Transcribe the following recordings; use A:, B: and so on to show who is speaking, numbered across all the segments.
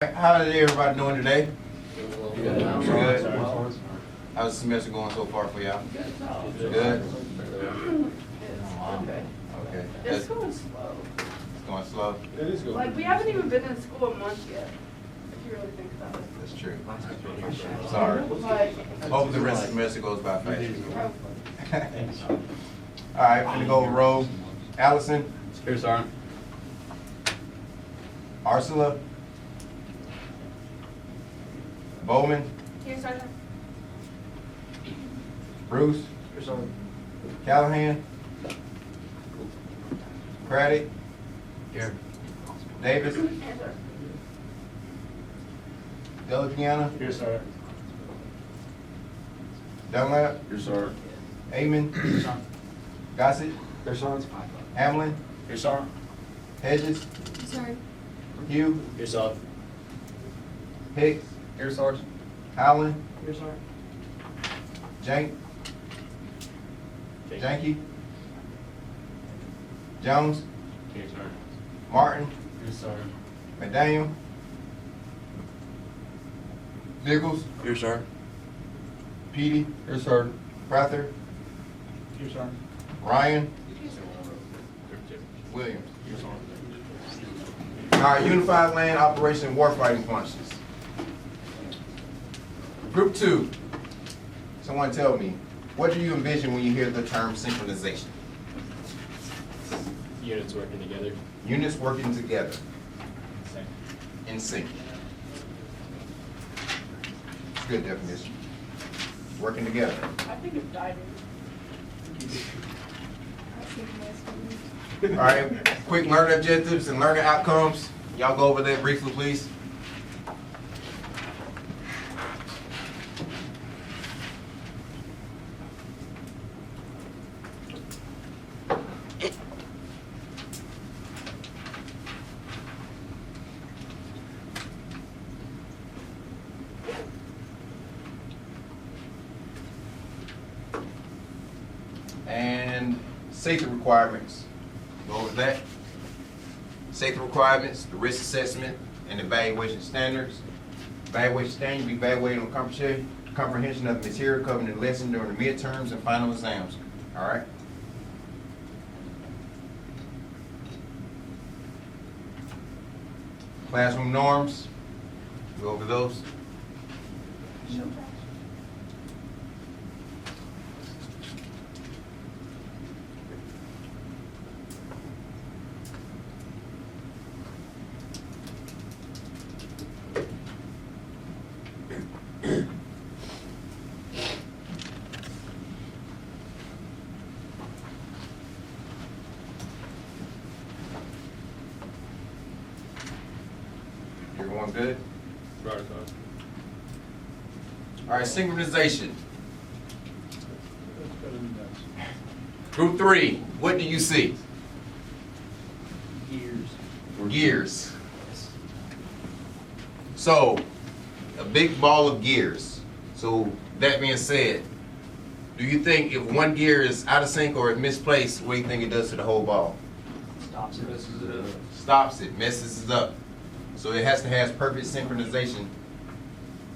A: How is everybody doing today?
B: Good.
A: How's the semester going so far for y'all? Good? Okay.
B: It's going slow.
A: It's going slow?
C: It is good.
B: Like, we haven't even been in school a month yet, if you really think about it.
A: That's true. Sorry.
B: Like,
A: Hope the rest of the semester goes by fast.
B: hopefully.
A: All right, I'm gonna go with roll. Allison,
D: Here, Sergeant.
A: Ursula, Bowman,
B: Here, Sergeant.
A: Bruce, Callahan, Craddock,
D: Here.
A: Davis,
B: Here, sir.
A: Delapiana,
C: Here, sir.
A: Dunlap,
C: Here, sir.
A: Amon, Gossett,
C: Here, sir.
A: Hamlin,
C: Here, sir.
A: Hedges,
B: Sorry.
A: Hugh,
D: Here, Sergeant.
A: Hicks,
D: Here, Sergeant.
A: Howland,
B: Here, sir.
A: Janky, Jones,
D: Here, Sergeant.
A: Martin,
D: Here, Sergeant.
A: McDaniel, Nichols,
D: Here, sir.
A: Petey,
D: Here, sir.
A: Prather,
C: Here, sir.
A: Ryan, Williams. All right, Unified Land Operation Warfighting Functions. Group 2, someone tell me, what do you envision when you hear the term synchronization?
D: Units working together.
A: Units working together, in sync. It's a good definition. Working together.
B: I think of diving.
A: All right, quick learning objectives and learning outcomes. Y'all go over that briefly, please. And safety requirements. Go over that. Safety requirements, the risk assessment, and evaluation standards. Evaluation standard, be evaluated on comprehension of the material covered in the lesson during the midterms and final exams. All right? Classroom norms. Go over those. Everyone good?
D: Right, Sergeant.
A: All right, synchronization. Group 3, what do you see? Gears. So, a big ball of gears. So, that being said, do you think if one gear is out of sync or misplaced, what do you think it does to the whole ball?
D: Stops it. Messes it up.
A: Stops it, messes it up. So it has to have perfect synchronization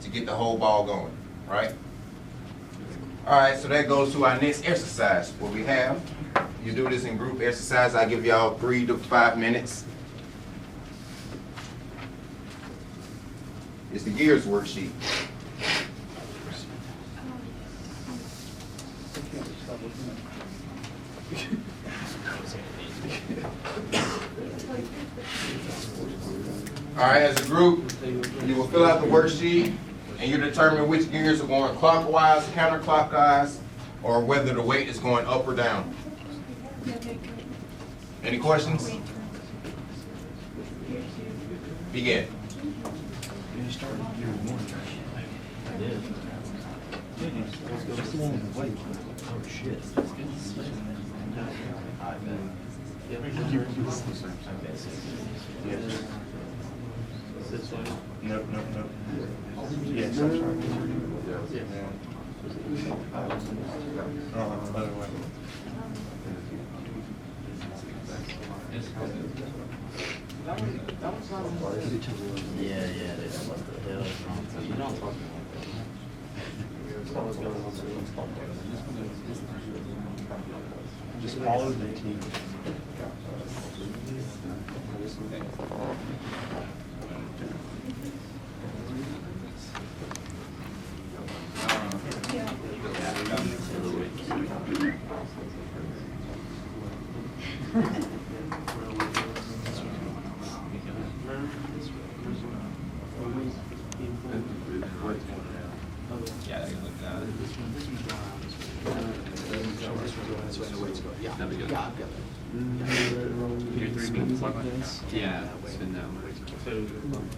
A: to get the whole ball going, right? All right, so that goes to our next exercise. What we have, you do this in group exercise. I give y'all 3 to 5 minutes. It's the gears worksheet. All right, as a group, you will fill out the worksheet and you determine which gears are going clockwise, counterclockwise, or whether the weight is going up or down. Any questions? Begin.
C: Nope. Yes, I'm sorry. By the way.
E: Yeah, they don't what the hell is wrong. You don't talk about that.
C: Just follow the team.
D: Yeah, spin that one.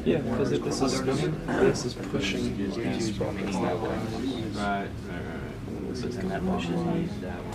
F: Yeah, because if this is pushing these buttons that way.
D: Right.
E: So then that pushes me that way.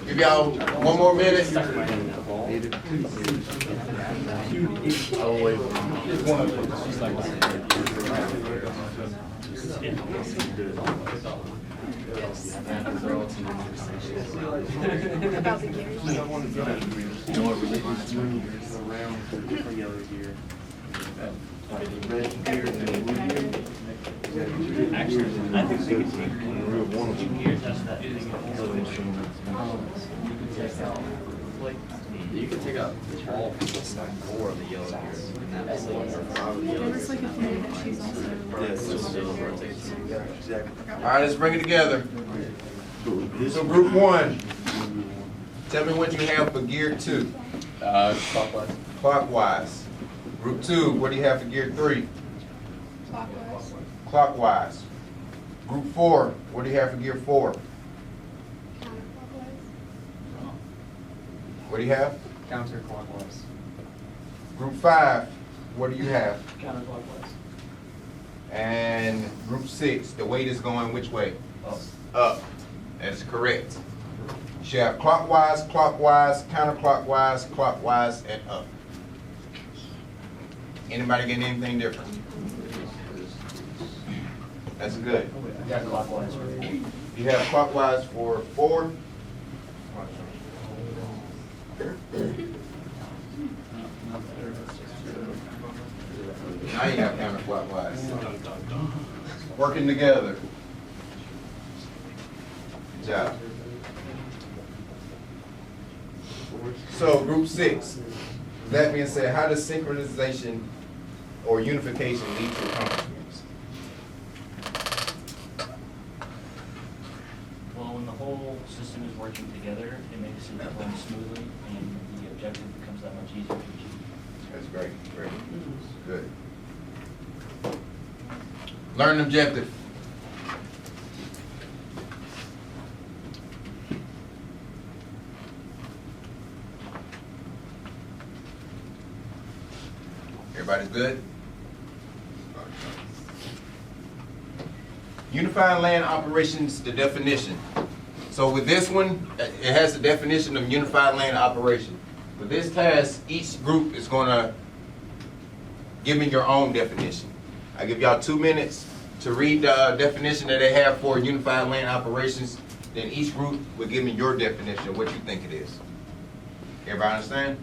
A: Give y'all one more minute.
B: About the gears.
E: Actually, I think we could take two gears out of that.
D: You can take out all four of the yellow gears. And that's like five of the
B: There
D: yellow
B: was
D: gears.
B: like a theory that she's also.
A: All right, let's bring it together. So group one, tell me what you have for gear 2.
D: Clockwise.
A: Clockwise. Group 2, what do you have for gear 3?
B: Clockwise.
A: Clockwise. Group 4, what do you have for gear 4?
B: Counterclockwise.
A: What do you have?
C: Counterclockwise.
A: Group 5, what do you have?
C: Counterclockwise.
A: And group 6, the weight is going which way?
C: Up.
A: Up. That's correct. You should have clockwise, clockwise, counterclockwise, clockwise, and up. Anybody getting anything different? That's good.
C: I got clockwise for 4.
A: You have clockwise for 4. Now you got counterclockwise. Working together. Good job. So group 6. That being said, how does synchronization or unification lead to accomplishments?
E: Well, when the whole system is working together, it makes it run smoothly, and the objective becomes that much easier to achieve.
A: That's great, great, good. Learn an objective. Everybody's good? Unified land operations, the definition. So with this one, it has the definition of unified land operation. For this task, each group is gonna give me your own definition. I give y'all 2 minutes to read the definition that they have for unified land operations. Then each group will give me your definition of what you think it is. Everybody understand?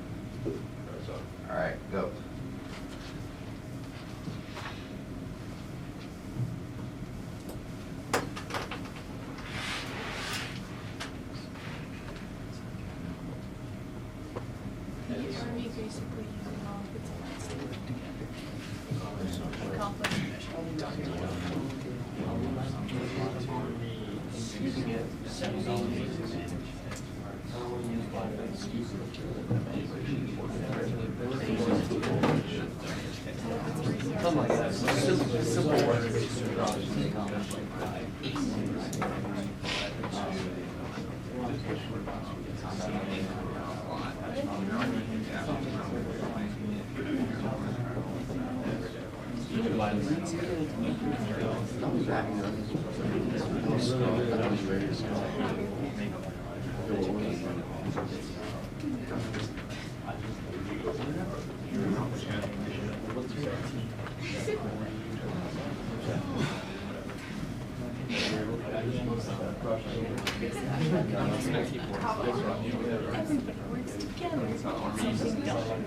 A: All right, go.
B: The Army basically using all of its allies to work together. Accomplish Something like that.
C: Simple work.
B: Everybody works together. Something done.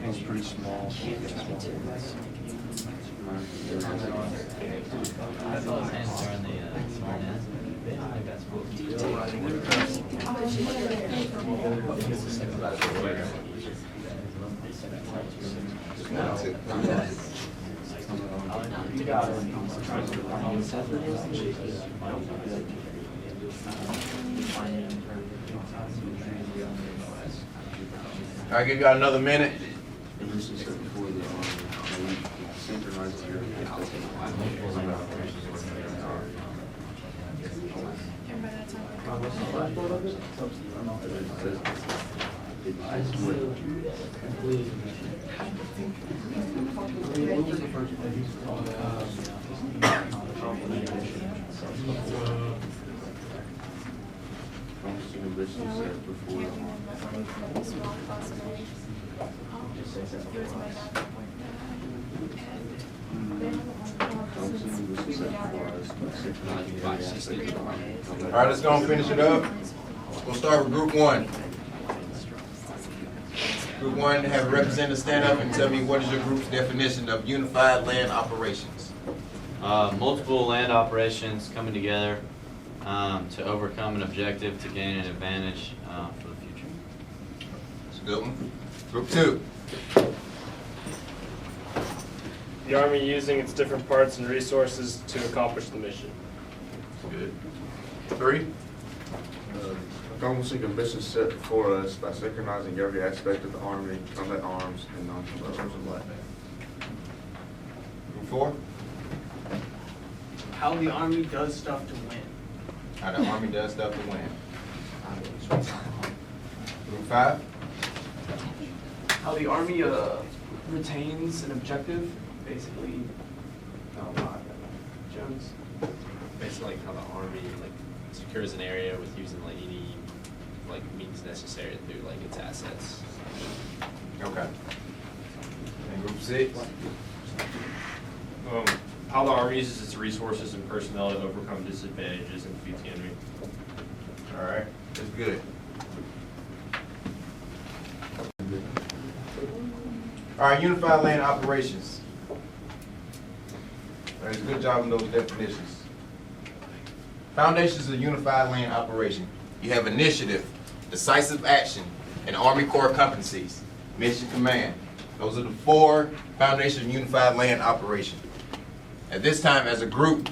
C: It's pretty small.
A: I give y'all another minute.
B: And by that time,
A: All right, let's go and finish it up. We'll start with group one. Group one, have a representative stand up and tell me what is your group's definition of unified land operations.
D: Multiple land operations coming together to overcome an objective to gain an advantage for the future.
A: That's a good one. Group two.
G: The Army using its different parts and resources to accomplish the mission.
A: Good. Three.
H: Accomplishing a mission set before us by synchronizing every aspect of the Army, combat arms, and non-combat.
A: Group four.
I: How the Army does stuff to win.
A: How the Army does stuff to win. Group five.
I: How the Army retains an objective, basically. Jones.
J: Basically, like how the Army like secures an area with using like any like means necessary through like its assets.
A: Okay. And group six.
K: How the Army uses its resources and personnel to overcome disadvantages and defeat the enemy.
A: All right, that's good. All right, unified land operations. All right, good job on those definitions. Foundations of unified land operation. You have initiative, decisive action, and Army Corps competencies, mission command. Those are the four foundations of unified land operation. At this time, as a group,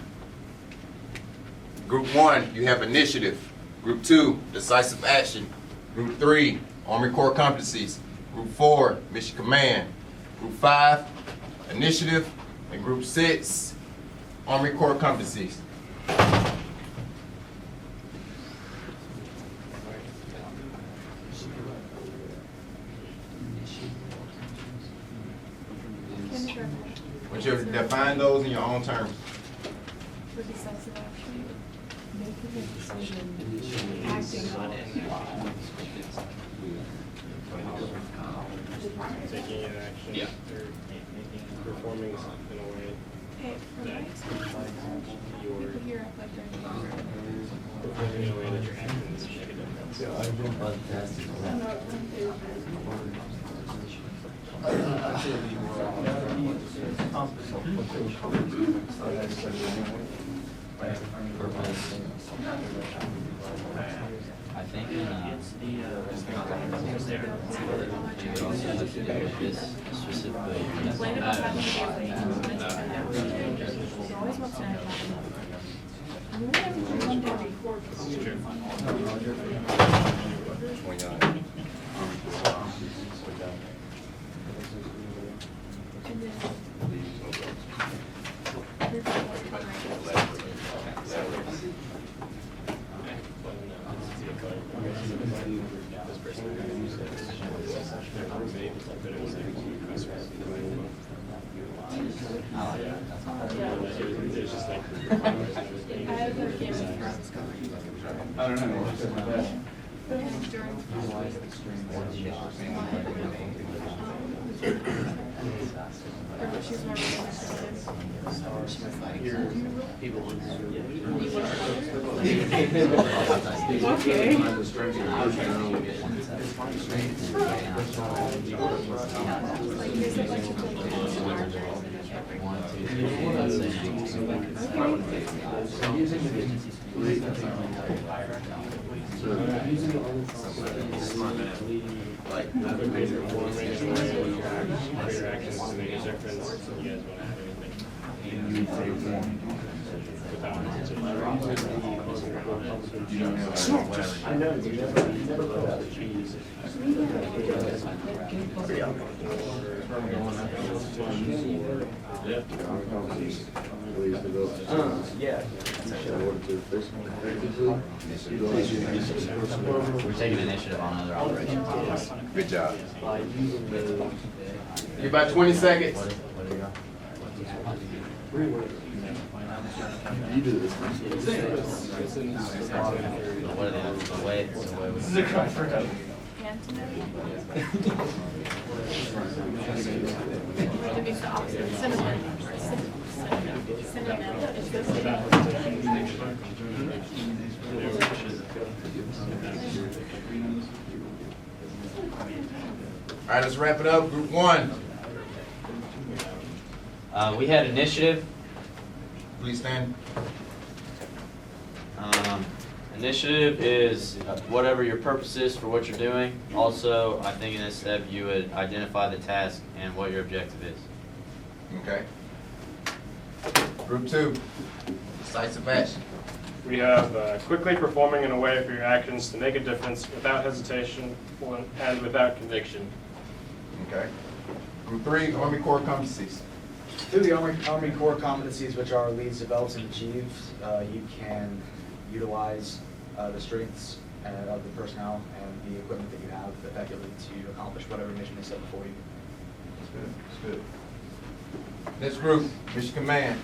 A: group one, you have initiative. Group two, decisive action. Group three, Army Corps competencies. Group four, mission command. Group five, initiative. And group six, Army Corps competencies. But you define those in your own terms.
B: for decisive action, making a decision, acting on it.
G: Taking an action.
J: Yeah.
G: Or performing in a way.
B: Hey, from my experience, people here act like they're in the
G: Performing in a way that your actions make a difference.
D: I think
E: It's the,
D: you would also have to do with this specifically.
B: Land it up, have to be always wants to know.
C: I don't know. I know, you never put out the cheese. Yeah.
D: We're taking initiative on other operations.
A: Good job. Give about 20 seconds.
D: What do you got?
C: You do this.
D: What are the way?
E: This is a cry for help.
B: It's the opposite. Cinnamon. Cinnamon. It's this.
A: All right, let's wrap it up. Group 1,
D: We had initiative.
A: please stand.
D: Initiative is whatever your purpose is for what you're doing. Also, I think in this step you would identify the task and what your objective is.
A: Okay. Group 2, decisive action.
G: We have quickly performing in a way for your actions to make a difference without hesitation and without conviction.
A: Okay. Group 3, Army Corps competencies.
L: Through the Army Corps competencies, which our leads develops and achieves, you can utilize the strengths of the personnel and the equipment that you have effectively to accomplish whatever mission is set before you.
A: That's good. That's good. Next group, mission command.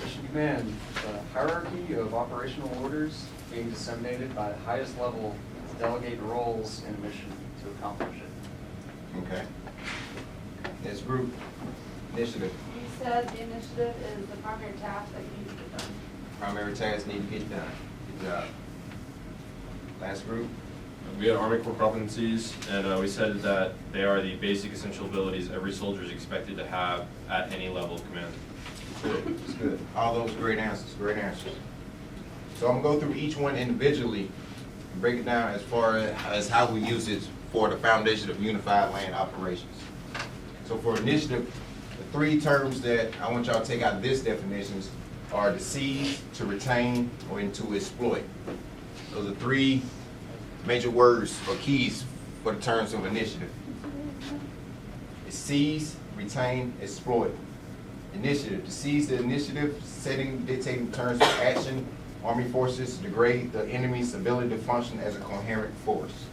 C: Mission command, hierarchy of operational orders being disseminated by the highest level to delegate roles in a mission to accomplish it.
A: Okay. Next group, initiative.
M: You said the initiative is the primary task that you need to get done.
A: Primary tasks need to get done. Good job. Last group.
K: We had Army Corps competencies, and we said that they are the basic essential abilities every soldier is expected to have at any level of command.
A: Good. That's good. All those great answers. Great answers. So I'm gonna go through each one individually and break it down as far as how we use it for the foundation of unified land operations. So for initiative, the 3 terms that I want y'all to take out of this definitions are to seize, to retain, or to exploit. Those are 3 major words or keys for the terms of initiative. It's seize, retain, exploit. Initiative, to seize the initiative, setting, dictating terms of action, Army forces degrade the enemy's ability to function as a coherent force.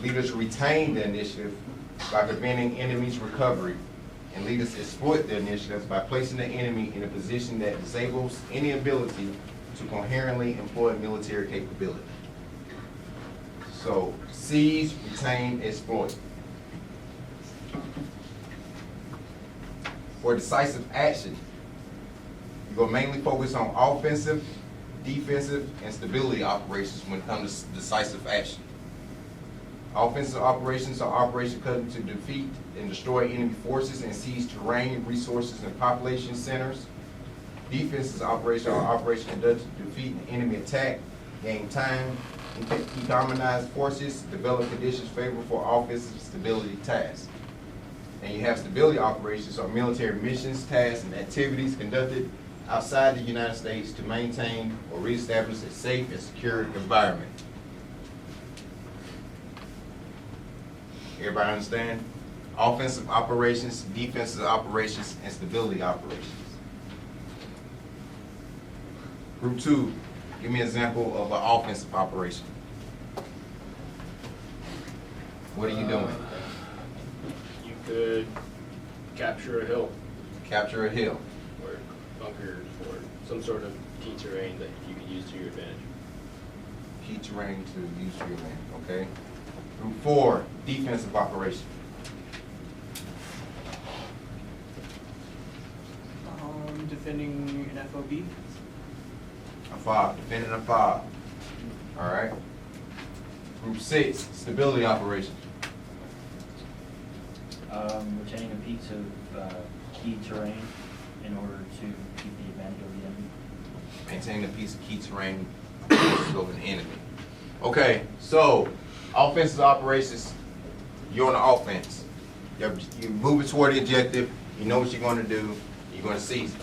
A: Leaders retain the initiative by preventing enemy's recovery, and leaders exploit the initiative by placing the enemy in a position that disables any ability to coherently employ military capability. So, seize, retain, exploit. For decisive action, you're going to mainly focus on offensive, defensive, and stability operations when it comes to decisive action. Offensive operations are operations cut to defeat and destroy enemy forces and seize terrain, resources, and population centers. Defensive operations are operations conducted to defeat an enemy attack, gain time, economize forces, develop conditions favorable for offensive stability tasks. And you have stability operations, or military missions, tasks, and activities conducted outside the United States to maintain or reestablish a safe and secure environment. Everybody understand? Offensive operations, defensive operations, and stability operations. Group 2, give me an example of an offensive operation. What are you doing?
G: You could capture a hill
A: Capture a hill.
G: or bunker or some sort of key terrain that you could use to your advantage.
A: Key terrain to use for your land, okay? Group 4, defensive operation.
I: Defending an FOB.
A: A fob, defending a fob. All right. Group 6, stability operation.
E: Retaining a piece of key terrain in order to keep the advantage over the enemy.
A: Maintaining a piece of key terrain over the enemy. Okay, so offensive operations, you're on the offense. You're moving toward the objective. You know what you're going to do. You're going to seize it.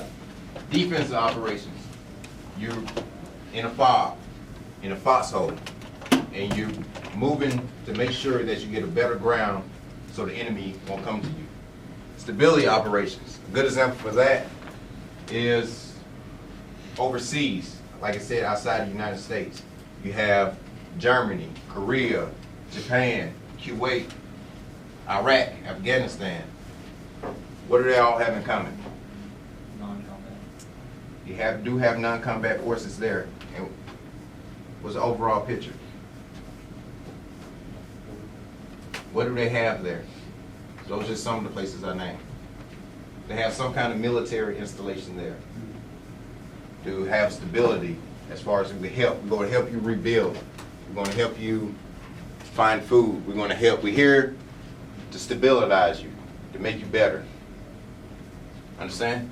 A: Defensive operations, you're in a fob, in a foxhole, and you're moving to make sure that you get a better ground so the enemy won't come to you. Stability operations, a good example for that is overseas, like I said, outside the United States. You have Germany, Korea, Japan, Kuwait, Iraq, Afghanistan. What do they all have in common?
E: Non-combat.
A: You do have non-combat forces there. And what's the overall picture? What do they have there? Those are just some of the places I named. They have some kind of military installation there to have stability as far as we help. We're going to help you rebuild. We're going to help you find food. We're going to help. We're here to stabilize you, to make you better. Understand?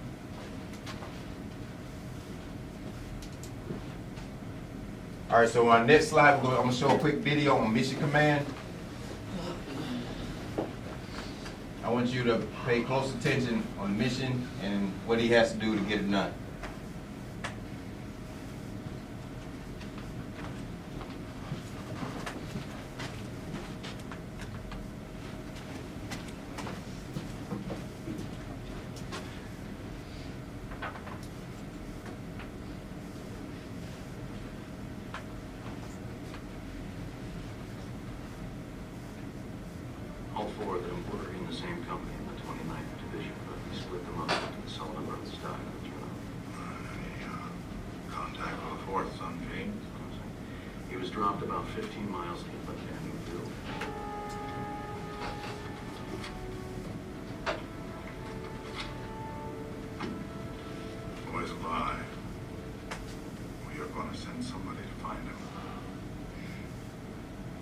A: All right, so on next slide, I'm going to show a quick video on Mission Command. I want you to pay close attention on the mission and what he has to do to get it done.
N: All four of them were in the same company in the 29th Division, but we split them up into the Sullivan Brothers died of the contact with the 4th son, James. He was dropped about 15 miles deep up Canyon Field. Boy's alive. We are going to send somebody to find him.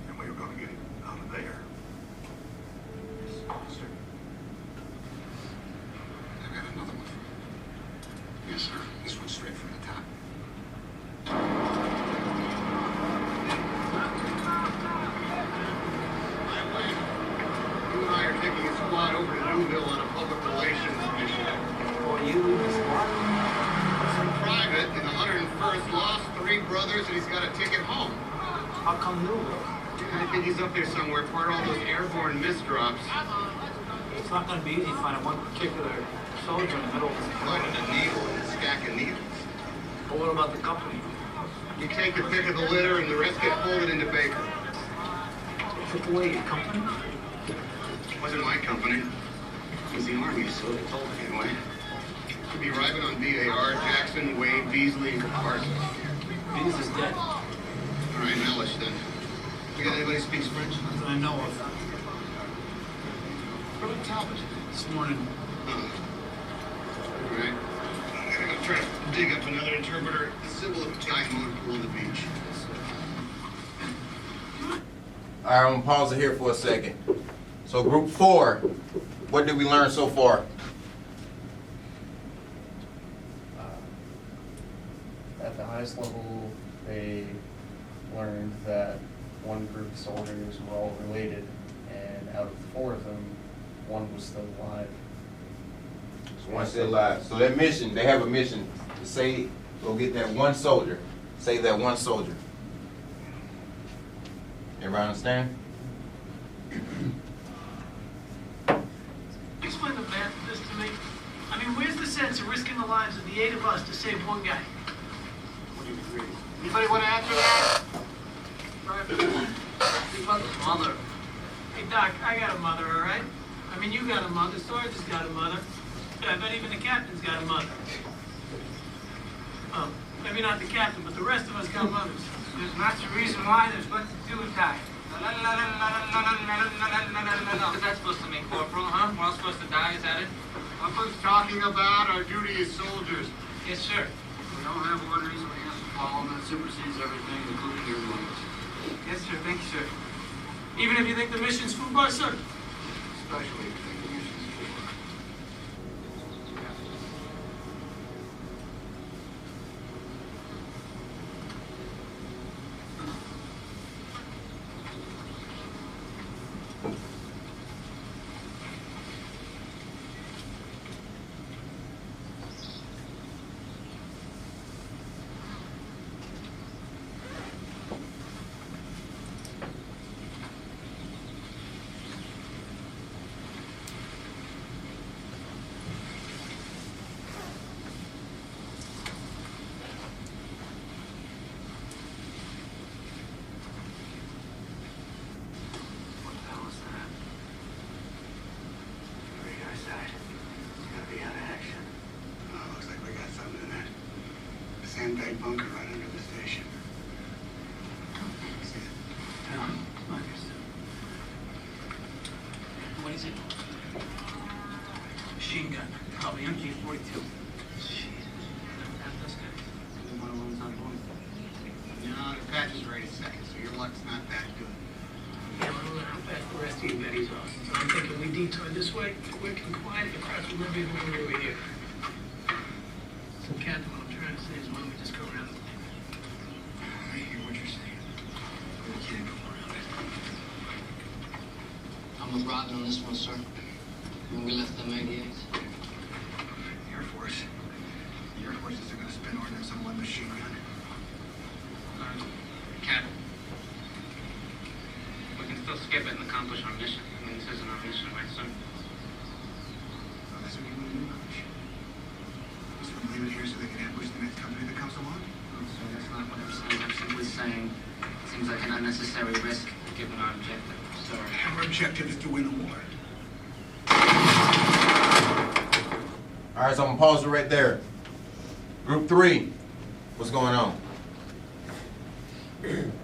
N: And we are going to get him out of there. Officer. I got another one. Yes, sir. This one's straight from the top. You and I are taking a squad over to Newville on a public relations mission. Oh, you leave the squad? Some private in the 101st lost 3 brothers and he's got a ticket home. How come Newville? I think he's up there somewhere, part of all those airborne misdrops. It's not going to be easy finding one particular soldier in the middle of the floating a needle and a stack of needles. But what about the company? You take your pick of the litter and the rest get folded into Baker. Took away your company? It wasn't my company. It was the Army, so they told me anyway. Could be arriving on VAR, Jackson, Wade, Beasley, and Carson. Beasley's dead. All right, Mellish then. You got anybody who speaks French? Not that I know of. What about Talbot? This morning. All right. I'm gonna try to dig up another interpreter. The symbol of a giant motor pool on the beach.
A: All right, I'm going to pause it here for a second. So group 4, what did we learn so far?
C: At the highest level, they learned that one group of soldiers were all related, and out of 4 of them, one was still alive.
A: So one still alive. So that mission, they have a mission to say, go get that one soldier. Save that one soldier. Everybody understand?
O: Explain the math of this to me. I mean, where's the sense of risking the lives of the 8 of us to save one guy?
N: What do you agree? Anybody want to answer that?
O: His mother's mother. Hey, Doc, I got a mother, all right? I mean, you got a mother, Sarge has got a mother. I bet even the captain's got a mother. Well, maybe not the captain, but the rest of us got mothers.
N: There's lots of reason why there's what to do with die.
O: What's that supposed to mean, Corporal, huh? We're all supposed to die, is that it?
N: Papa's talking about our duty as soldiers.
O: Yes, sir.
N: We don't have orders, we have to follow them. That supersedes everything, including your ones.
O: Yes, sir, thank you, sir. Even if you think the mission's foolproof, sir?
N: Especially if they use this for. Sandbag bunker right under the station. See it?
O: No, what is it? Machine gun. Probably MG42. Shit.
N: One of them's on point. No, the patch is rated second, so your luck's not that good.
O: Yeah, I don't know how fast the rest of you betties are. So I'm thinking we detour this way, quick and quiet, across the river, and we're over here. So, Captain, what I'm trying to say is why don't we just go around the thing?
N: I hear what you're saying. We can't go around it.
P: I'm with Robin on this one, sir. When we left them 88s.
N: Air Force. The Air Force is going to spin ordnance on one machine gun.
P: Captain. We can still skip it and accomplish our mission. I mean, this isn't our mission, right, sir?
N: Oh, that's what you want to do, Raj? Just want to leave it here so they can ambush the next company that comes along?
P: No, sir, that's not what I'm saying. I'm simply saying it seems like an unnecessary risk given our objective. Sorry.
N: Our objective is to win a war.
A: All right, so I'm gonna pause it right there. Group 3, what's going on?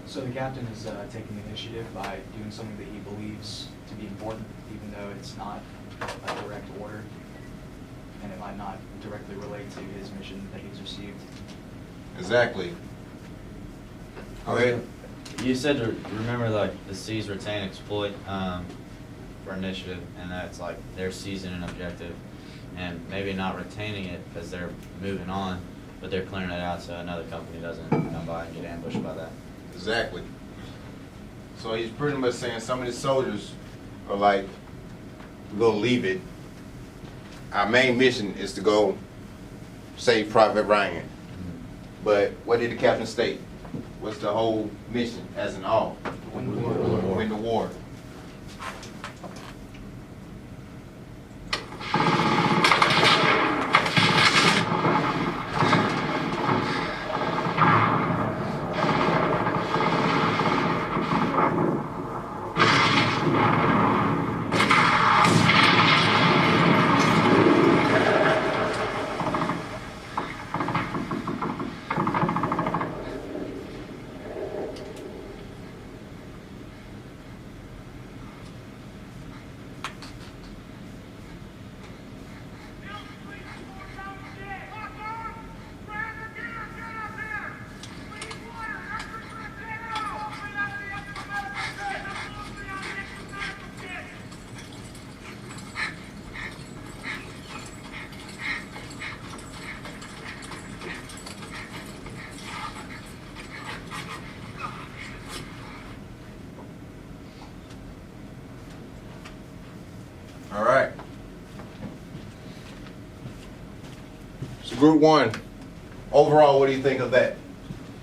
L: So the captain is taking the initiative by doing something that he believes to be important, even though it's not a direct order, and it might not directly relate to his mission that he's received.
A: Exactly. Go ahead.
D: You said to remember like the C's retain exploit for initiative, and that's like they're seizing an objective and maybe not retaining it because they're moving on, but they're clearing it out so another company doesn't come by and get ambushed by that.
A: Exactly. So he's pretty much saying some of the soldiers are like, we're gonna leave it. Our main mission is to go save Private Ryan. But what did the captain state? What's the whole mission as an all? Win the war. Win the war. So group one, overall, what do you think of that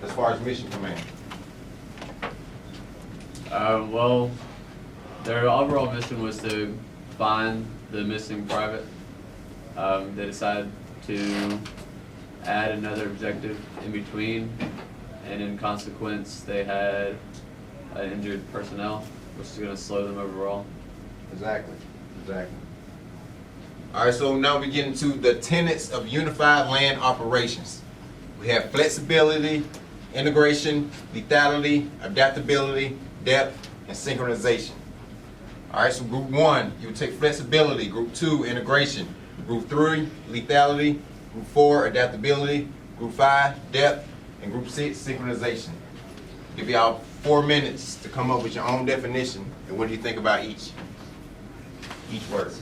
A: as far as mission command?
Q: Well, their overall mission was to find the missing private. They decided to add another objective in between, and in consequence, they had injured personnel, which is going to slow them overall.
A: Exactly. All right, so now we get into the tenets of unified land operations. We have flexibility, integration, lethality, adaptability, depth, and synchronization. All right, so group one, you would take flexibility. Group two, integration. Group three, lethality. Group four, adaptability. Group five, depth. And group six, synchronization. Give y'all 4 minutes to come up with your own definition. And what do you think about each word?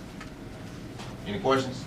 A: Any questions?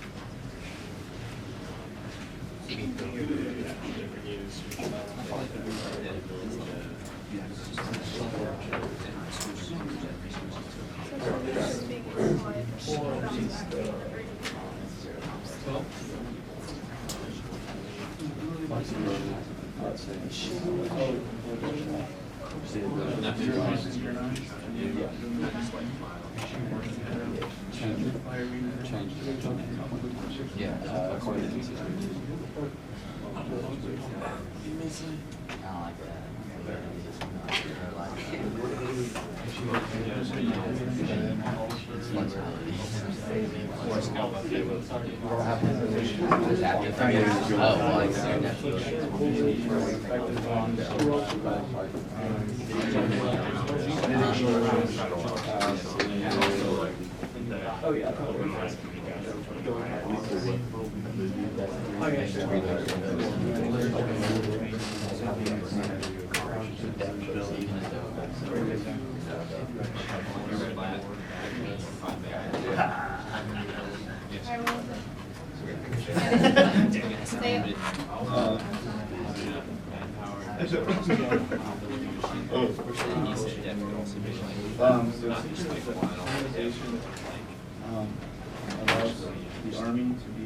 E: Allows the Army to be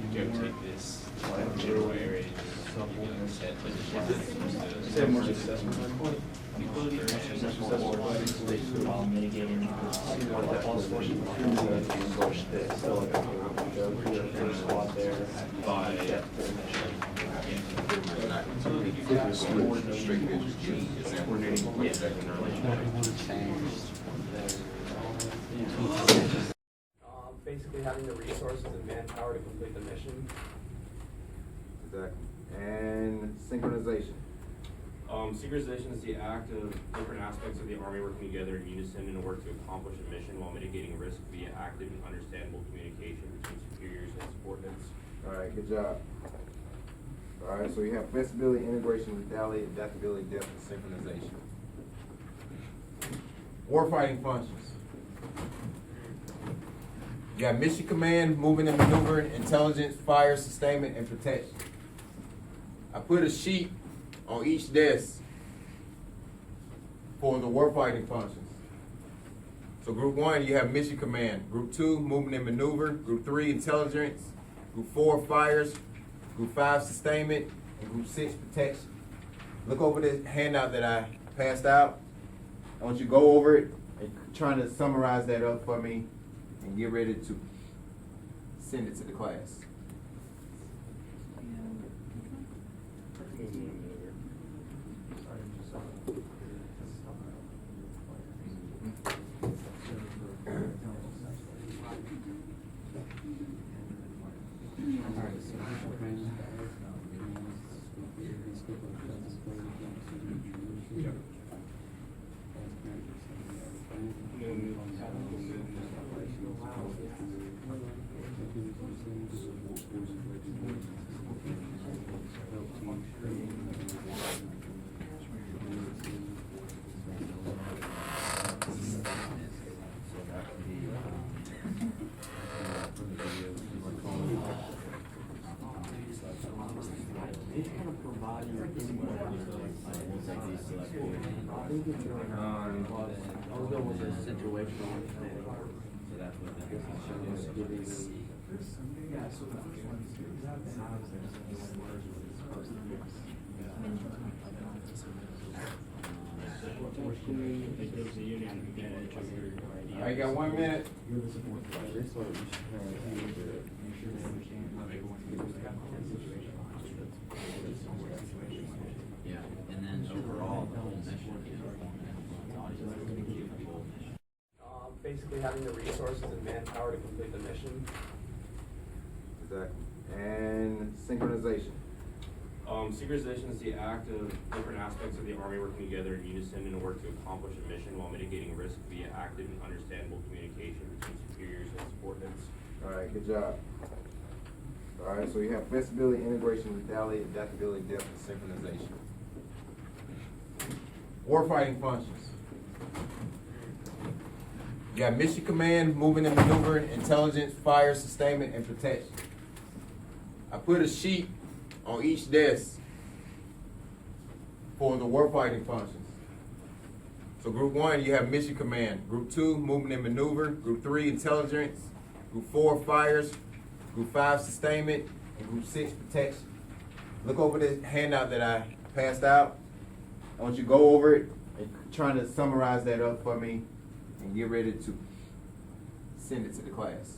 E: more successful. While mitigating
F: Basically having the resources and manpower to complete the mission.
A: Exactly. And synchronization.
K: Synchronization is the act of different aspects of the Army working together in unison in order to accomplish a mission while mitigating risk via active and understandable communication between superiors and subordinates.
A: All right, good job. All right, so you have flexibility, integration, lethality, adaptability, depth, and synchronization. Warfighting functions. You got mission command, movement and maneuvering, intelligence, fire, sustainment, and protection. I put a sheet on each desk for the warfighting functions. So group one, you have mission command. Group two, movement and maneuver. Group three, intelligence. Group four, fires. Group five, sustainment. And group six, protection. Look over this handout that I passed out. I want you to go over it and trying to summarize that up for me and get ready to send it to the class. All right, got 1 minute.
D: Yeah, and then overall, the whole mission.
I: Basically having the resources and manpower to complete the mission.
A: Exactly. And synchronization.
K: Synchronization is the act of different aspects of the Army working together in unison in order to accomplish a mission while mitigating risk via active and understandable communication between superiors and subordinates.
A: All right, good job. All right, so you have flexibility, integration, lethality, adaptability, depth, and synchronization. Warfighting functions. You got mission command, movement and maneuvering, intelligence, fire, sustainment, and protection. I put a sheet on each desk for the warfighting functions. So group 1, you have mission command. Group 2, movement and maneuver. Group 3, intelligence. Group 4, fires. Group 5, sustainment. And group 6, protection. Look over this handout that I passed out. I want you to go over it and try to summarize that up for me and get ready to send it to the class.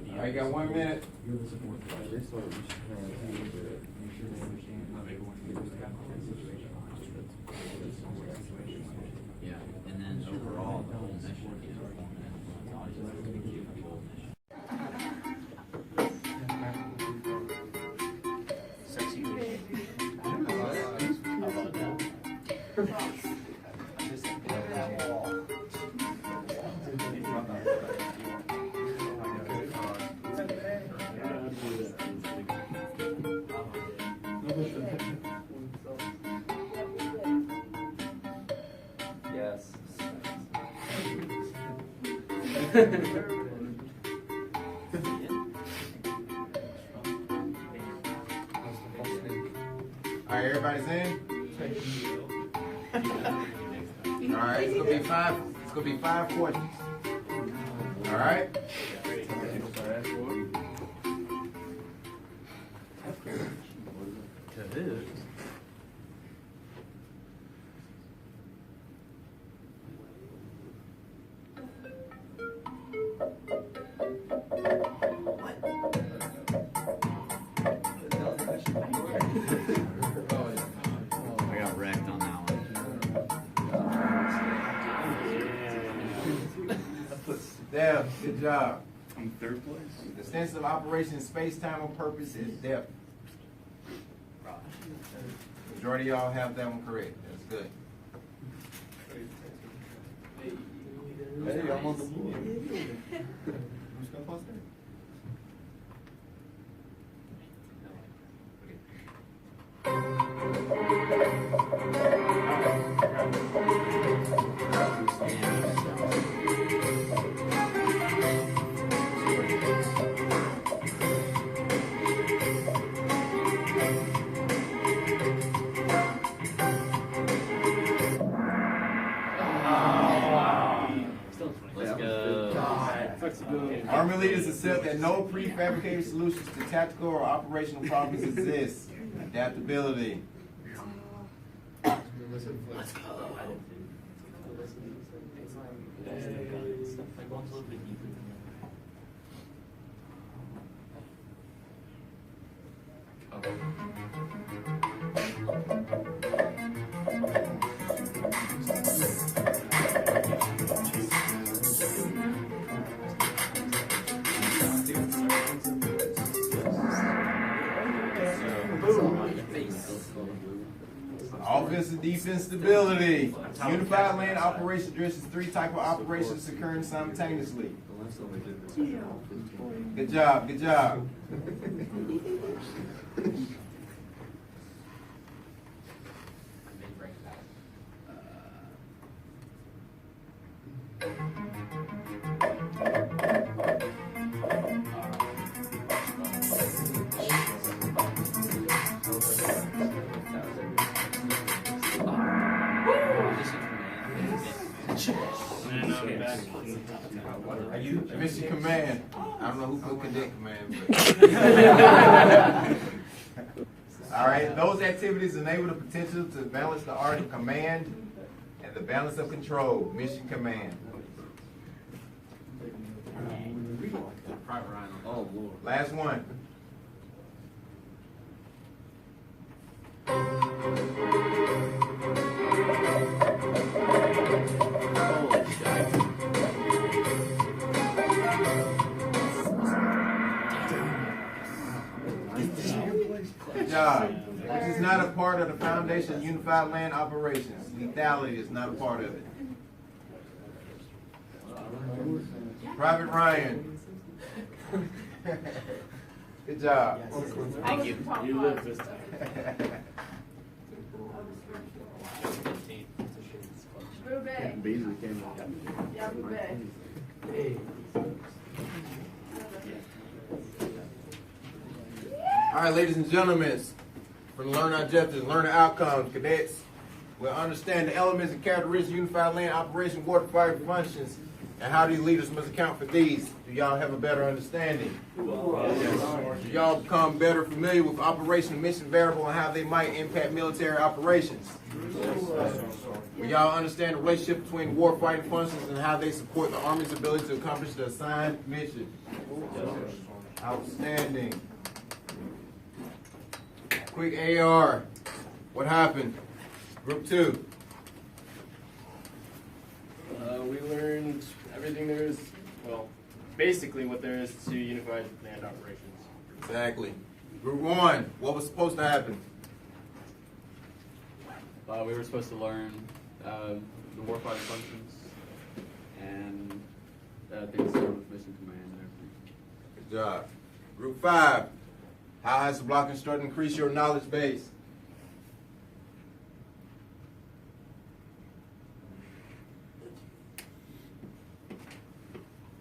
A: All right, got 1 minute.
D: Yeah, and then overall, the whole mission.
C: Yes.
A: All right, everybody's in? All right, it's gonna be 5. It's gonna be 5 questions. All right.
D: I got wrecked on that one.
A: Depth, good job.
F: In third place.
A: The sense of operation, space, time, or purpose is depth. Majority of y'all have that one correct. That's good.
F: Hey, I'm on the board. Who's gonna post that?
D: Let's go.
A: Army leaders accept that no prefabricated solutions to tactical or operational problems exist. Adaptability.
F: Let's go.
E: Like one's a little bit deeper than
A: Offensive defense stability. Unified land operation addresses 3 types of operations occurring simultaneously. Good job, good job. Are you mission command? I don't know who put cadet command, but. All right, those activities enable the potential to balance the art of command and the balance of control. Mission command.
J: Oh, Lord.
A: Last one. Good job. Which is not a part of the foundation of unified land operations. Lethality is not a part of it. Private Ryan. Good job.
J: Thank you. You live this time.
M: Boo-bay.
F: Beasley came out.
M: Yeah, boo-bay.
A: All right, ladies and gentlemen, for the learner objectives, learner outcomes, cadets will understand the elements and characteristics of unified land operation, warfighting functions, and how these leaders must account for these. Do y'all have a better understanding? Do y'all become better familiar with operation and mission variable and how they might impact military operations? Will y'all understand the relationship between warfighting functions and how they support the Army's ability to accomplish the assigned mission? Outstanding. Quick AR. What happened? Group 2.
G: We learned everything there is, well, basically what there is to unified land operations.
A: Exactly. Group 1. What was supposed to happen?
Q: We were supposed to learn the warfighting functions and things to do with mission command and everything.
A: Good job. Group 5. How has the block instructor increased your knowledge base?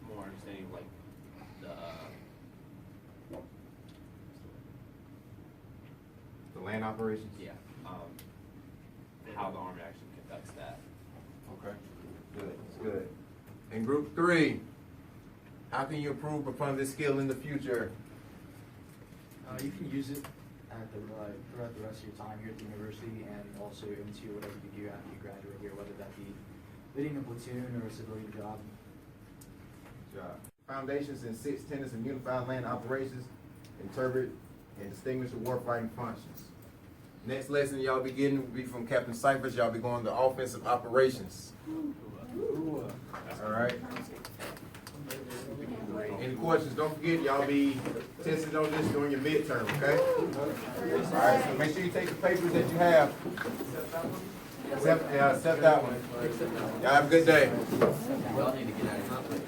J: More understanding of like
A: The land operations?
J: yeah, how the Army actually conducts that.
A: Okay. Good. That's good. And group 3. How can you improve upon this skill in the future?
L: You can use it at throughout the rest of your time here at the university and also into whatever you do after you graduate here, whether that be leading a platoon or a civilian job.
A: Good job. Foundations and 6 tenets of unified land operations, interpret and distinguish the warfighting functions. Next lesson y'all be getting will be from Captain Cyphers. Y'all be going to offensive operations. All right. Any questions? Don't forget, y'all be tested on this during your midterm, okay? All right, so make sure you take the papers that you have. Except that one. Y'all have a good day.